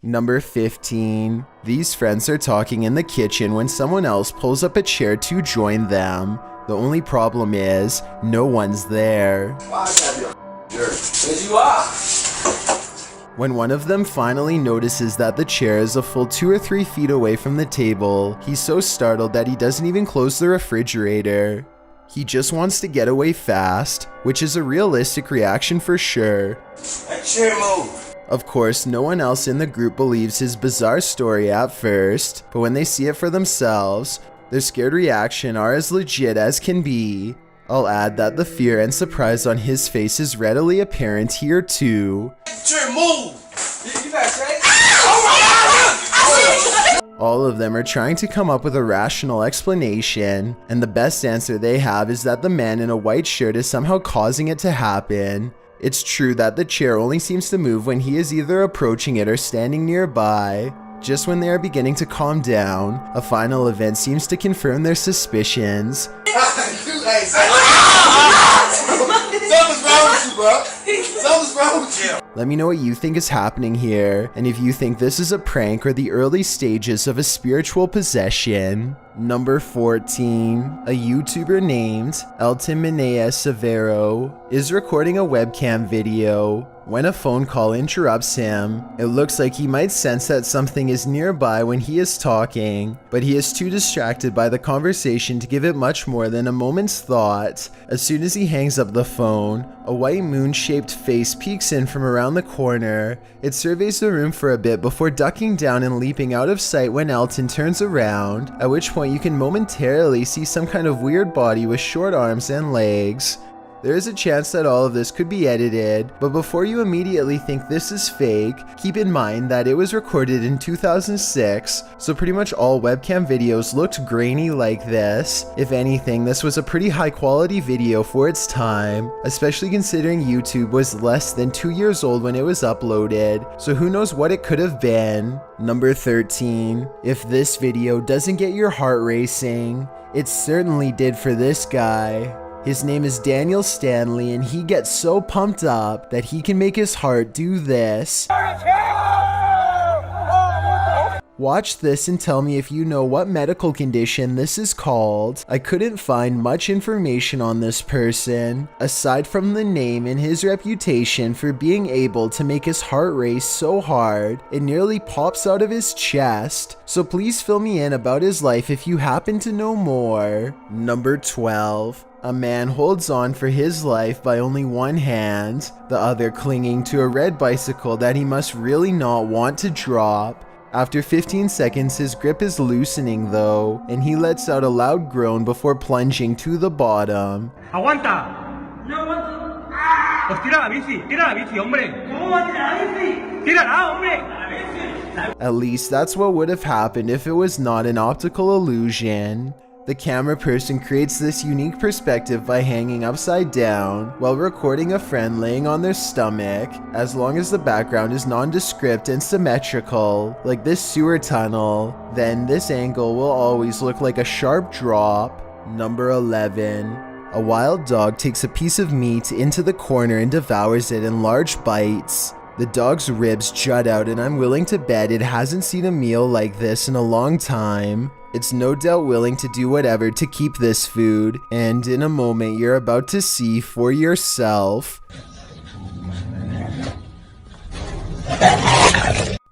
Number 15. These friends are talking in the kitchen when someone else pulls up a chair to join them. The only problem is, no one's there. Why I gotta be a jerk? Because you are. When one of them finally notices that the chair is a full 2 or 3 feet away from the table, he's so startled that he doesn't even close the refrigerator. He just wants to get away fast, which is a realistic reaction for sure. That chair move. Of course, no one else in the group believes his bizarre story at first, but when they see it for themselves, their scared reaction are as legit as can be. I'll add that the fear and surprise on his face is readily apparent here too. Chair move. You got say? Oh my God! All of them are trying to come up with a rational explanation, and the best answer they have is that the man in a white shirt is somehow causing it to happen. It's true that the chair only seems to move when he is either approaching it or standing nearby. Just when they are beginning to calm down, a final event seems to confirm their suspicions. Something's wrong with you, bro. Something's wrong with you. Let me know what you think is happening here, and if you think this is a prank or the early stages of a spiritual possession. Number 14. A YouTuber named Elton Meneas Severo is recording a webcam video. When a phone call interrupts him, it looks like he might sense that something is nearby when he is talking, but he is too distracted by the conversation to give it much more than a moment's thought. As soon as he hangs up the phone, a white moon-shaped face peeks in from around the corner. It surveys the room for a bit before ducking down and leaping out of sight when Elton turns around, at which point you can momentarily see some kind of weird body with short arms and legs. There is a chance that all of this could be edited, but before you immediately think this is fake, keep in mind that it was recorded in 2006, so pretty much all webcam videos looked grainy like this. If anything, this was a pretty high quality video for its time, especially considering YouTube was less than 2 years old when it was uploaded, so who knows what it could have been. Number 13. If this video doesn't get your heart racing, it certainly did for this guy. His name is Daniel Stanley, and he gets so pumped up that he can make his heart do this. Watch this and tell me if you know what medical condition this is called. I couldn't find much information on this person, aside from the name and his reputation for being able to make his heart race so hard it nearly pops out of his chest. So please fill me in about his life if you happen to know more. Number 12. A man holds on for his life by only one hand, the other clinging to a red bicycle that he must really not want to drop. After 15 seconds, his grip is loosening though, and he lets out a loud groan before plunging to the bottom. ¡Aguanta! ¡No aguanto! ¡Pues tira la bici, hombre! ¿Cómo va a tirar la bici? ¡Tírala, hombre! At least that's what would have happened if it was not an optical illusion. The camera person creates this unique perspective by hanging upside down while recording a friend laying on their stomach, as long as the background is nondescript and symmetrical, like this sewer tunnel, then this angle will always look like a sharp drop. Number 11. A wild dog takes a piece of meat into the corner and devours it in large bites. The dog's ribs jut out, and I'm willing to bet it hasn't seen a meal like this in a long time. It's no doubt willing to do whatever to keep this food, and in a moment you're about to see for yourself.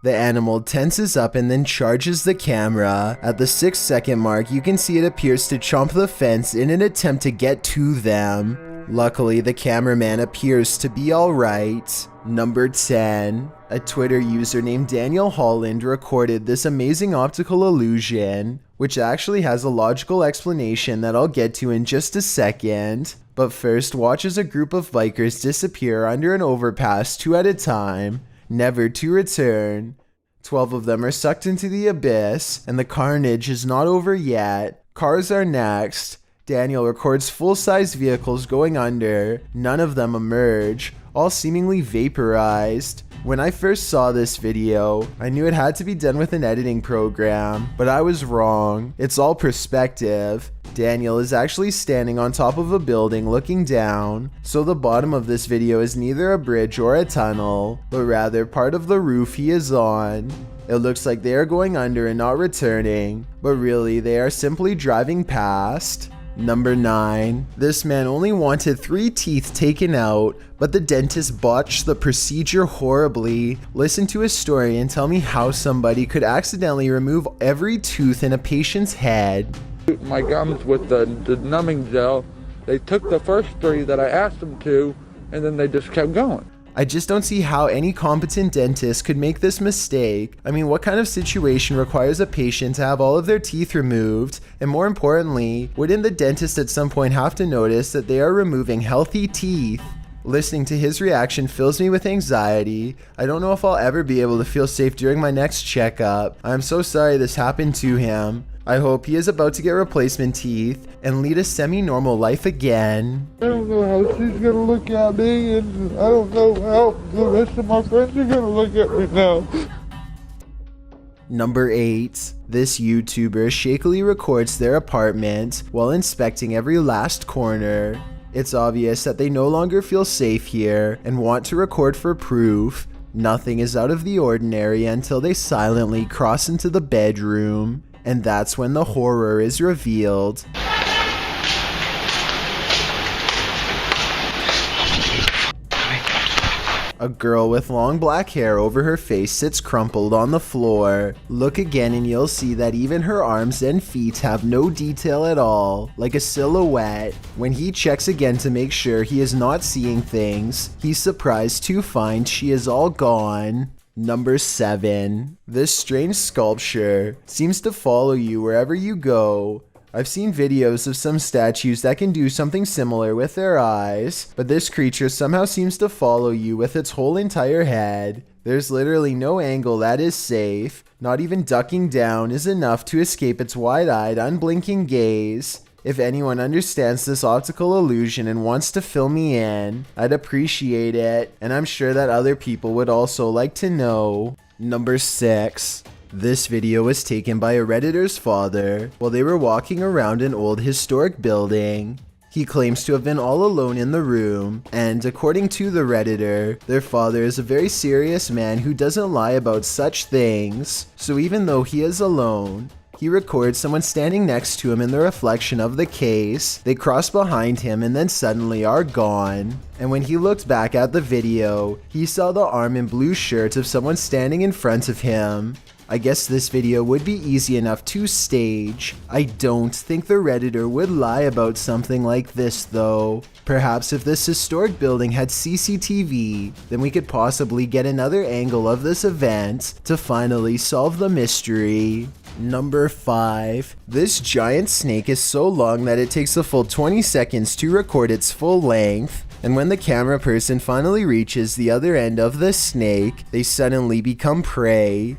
The animal tenses up and then charges the camera. At the 6-second mark, you can see it appears to chomp the fence in an attempt to get to them. Luckily, the cameraman appears to be alright. Number 10. A Twitter user named Daniel Holland recorded this amazing optical illusion, which actually has a logical explanation that I'll get to in just a second. But first, watch as a group of bikers disappear under an overpass 2 at a time, never to return. 12 of them are sucked into the abyss, and the carnage is not over yet. Cars are next. Daniel records full-size vehicles going under. None of them emerge, all seemingly vaporized. When I first saw this video, I knew it had to be done with an editing program, but I was wrong. It's all perspective. Daniel is actually standing on top of a building looking down, so the bottom of this video is neither a bridge or a tunnel, but rather part of the roof he is on. It looks like they are going under and not returning, but really they are simply driving past. Number 9. This man only wanted 3 teeth taken out, but the dentist botched the procedure horribly. Listen to his story and tell me how somebody could accidentally remove every tooth in a patient's head. My gums with the numbing gel. They took the first 3 that I asked them to, and then they just kept going. I just don't see how any competent dentist could make this mistake. I mean, what kind of situation requires a patient to have all of their teeth removed? And more importantly, wouldn't the dentist at some point have to notice that they are removing healthy teeth? Listening to his reaction fills me with anxiety. I don't know if I'll ever be able to feel safe during my next checkup. I'm so sorry this happened to him. I hope he is about to get replacement teeth and lead a semi-normal life again. I don't know how she's gonna look at me, and I don't know how the rest of my friends are gonna look at me now. Number 8. This YouTuber shakily records their apartment while inspecting every last corner. It's obvious that they no longer feel safe here and want to record for proof. Nothing is out of the ordinary until they silently cross into the bedroom. And that's when the horror is revealed. A girl with long black hair over her face sits crumpled on the floor. Look again and you'll see that even her arms and feet have no detail at all, like a silhouette. When he checks again to make sure he is not seeing things, he's surprised to find she is all gone. Number 7. This strange sculpture seems to follow you wherever you go. I've seen videos of some statues that can do something similar with their eyes, but this creature somehow seems to follow you with its whole entire head. There's literally no angle that is safe. Not even ducking down is enough to escape its wide-eyed, unblinking gaze. If anyone understands this optical illusion and wants to fill me in, I'd appreciate it, and I'm sure that other people would also like to know. Number 6. This video was taken by a Redditor's father while they were walking around an old historic building. He claims to have been all alone in the room, and according to the Redditor, their father is a very serious man who doesn't lie about such things. So even though he is alone, he records someone standing next to him in the reflection of the case. They cross behind him and then suddenly are gone. And when he looked back at the video, he saw the arm and blue shirt of someone standing in front of him. I guess this video would be easy enough to stage. I don't think the Redditor would lie about something like this though. Perhaps if this historic building had CCTV, then we could possibly get another angle of this event to finally solve the mystery. Number 5. This giant snake is so long that it takes a full 20 seconds to record its full length. And when the camera person finally reaches the other end of the snake, they suddenly become prey.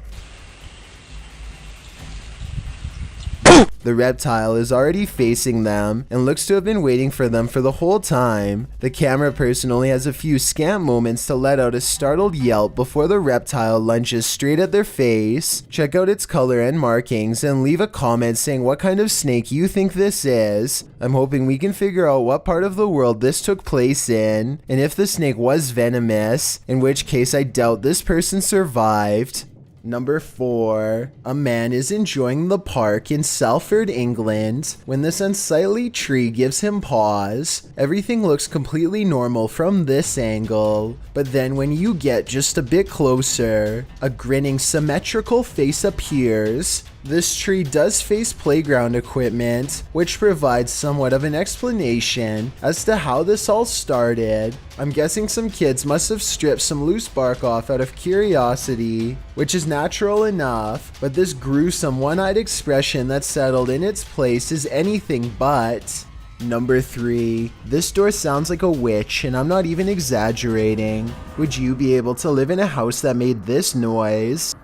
The reptile is already facing them and looks to have been waiting for them for the whole time. The camera person only has a few scant moments to let out a startled yelp before the reptile lunges straight at their face. Check out its color and markings and leave a comment saying what kind of snake you think this is. I'm hoping we can figure out what part of the world this took place in, and if the snake was venomous, in which case I doubt this person survived. Number 4. A man is enjoying the park in Salford, England, when this unsightly tree gives him pause. Everything looks completely normal from this angle, but then when you get just a bit closer, a grinning symmetrical face appears. This tree does face playground equipment, which provides somewhat of an explanation as to how this all started. I'm guessing some kids must have stripped some loose bark off out of curiosity, which is natural enough, but this gruesome one-eyed expression that settled in its place is anything but. Number 3. This door sounds like a witch, and I'm not even exaggerating. Would you be able to live in a house that made this noise?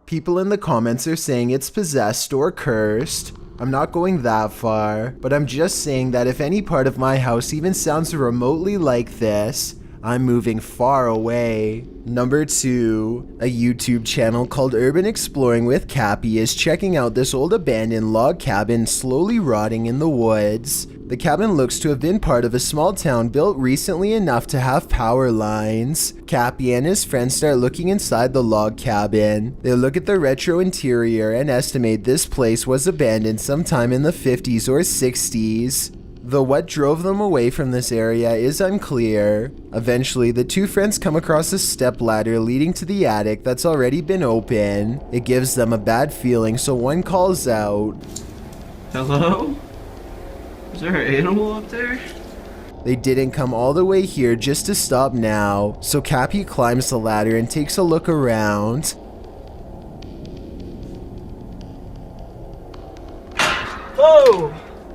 People in the comments are saying it's possessed or cursed. I'm not going that far, but I'm just saying that if any part of my house even sounds remotely like this, I'm moving far away. Number 2, a YouTube channel called Urban Exploring with Cappy is checking out this old abandoned log cabin slowly rotting in the woods. The cabin looks to have been part of a small town built recently enough to have power lines. Cappy and his friends start looking inside the log cabin. They look at the retro interior and estimate this place was abandoned sometime in the 50s or 60s. Though what drove them away from this area is unclear. Eventually, the two friends come across a step ladder leading to the attic that's already been open. It gives them a bad feeling, so one calls out, "Hello? Is there an animal up there?" They didn't come all the way here just to stop now, so Cappy climbs the ladder and takes a look around. Whoa!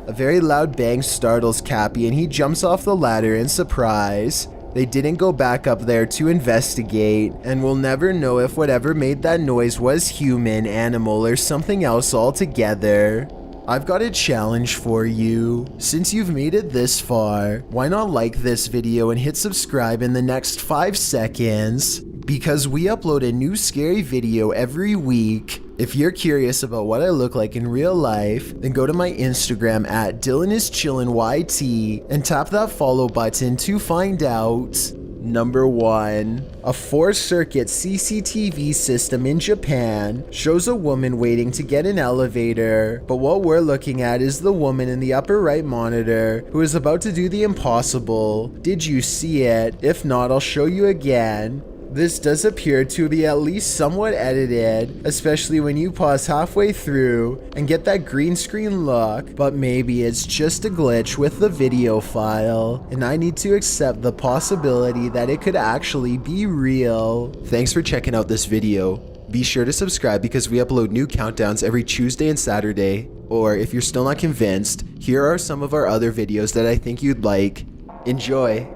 A very loud bang startles Cappy and he jumps off the ladder in surprise. They didn't go back up there to investigate, and we'll never know if whatever made that noise was human, animal, or something else altogether. I've got a challenge for you. Since you've made it this far, why not like this video and hit subscribe in the next 5 seconds? Because we upload a new scary video every week. If you're curious about what I look like in real life, then go to my Instagram at DylanIsChillinYT and tap that follow button to find out. Number 1. A 4-circuit CCTV system in Japan shows a woman waiting to get an elevator, but what we're looking at is the woman in the upper right monitor who is about to do the impossible. Did you see it? If not, I'll show you again. This does appear to be at least somewhat edited, especially when you pause halfway through and get that green screen look, but maybe it's just a glitch with the video file, and I need to accept the possibility that it could actually be real. Thanks for checking out this video. Be sure to subscribe because we upload new countdowns every Tuesday and Saturday. Or if you're still not convinced, here are some of our other videos that I think you'd like. Enjoy!